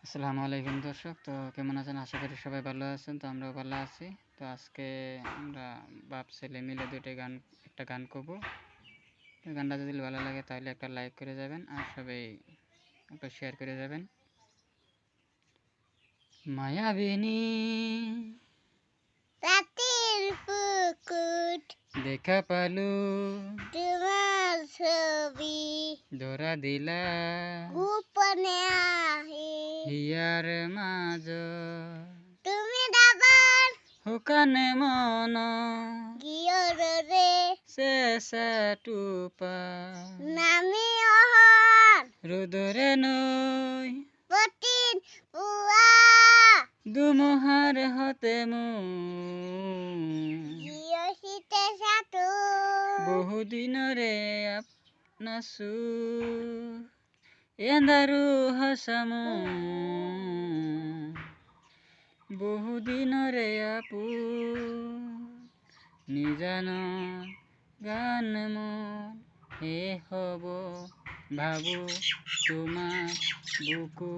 আসসালামু আলাইকুম দর্শক। তো কেমন আছেন? আশা করি সবাই ভালো আছেন। তো আমরাও ভালো আছি। তো আজকে আমরা বাপ ছেলে মিলে একটা গান করবো। তো গানটা যদি ভালো লাগে তাহলে একটা লাইক করে যাবেন আর সবাই একটা শেয়ার করে যাবেন। মায়াবিনী রাতের পুকুর দেখা পালু তোমার ছবি ধরা দিলা গোপনে আহি হিয়ার মাঝ তুমি দাবার হুকানে মন গিয়র রে শেষা টুপা নামি অহর রুদরে নই পতিন পুয়া দুমহার হতে গিয় শীতে সাতু বহুদিনরে আপনাসু এন্দারু হাসামু বহুদিনরে আপু নিজান গান মন হে হব ভাবু তোমার বুকু